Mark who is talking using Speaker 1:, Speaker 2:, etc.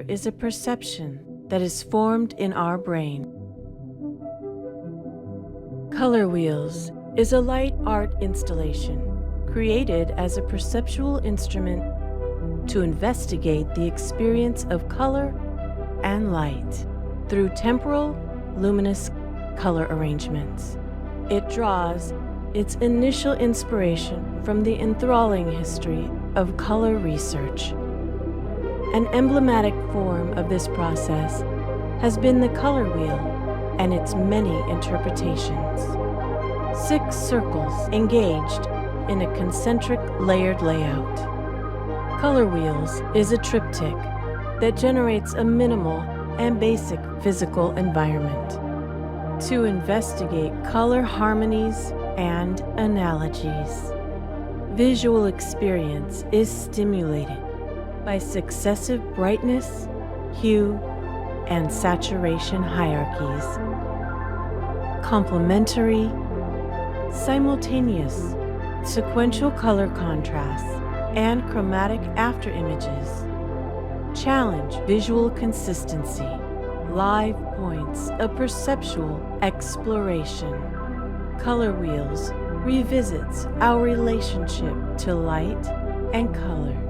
Speaker 1: is a perception that is formed in our brain. Color Wheels is a light art installation created as a perceptual instrument to investigate the experience of color and light through temporal, luminous color arrangements. It draws its initial inspiration from the enthralling history of color research. An emblematic form of this process has been the color wheel and its many interpretations. 6 circles engaged in a concentric layered layout. Color Wheels is a triptych that generates a minimal and basic physical environment to investigate color harmonies and analogies. Visual experience is stimulated by successive brightness, hue, and saturation hierarchies. Complementary, simultaneous, sequential color contrasts and chromatic afterimages challenge visual consistency, live points of perceptual exploration. Color Wheels revisits our relationship to light and color.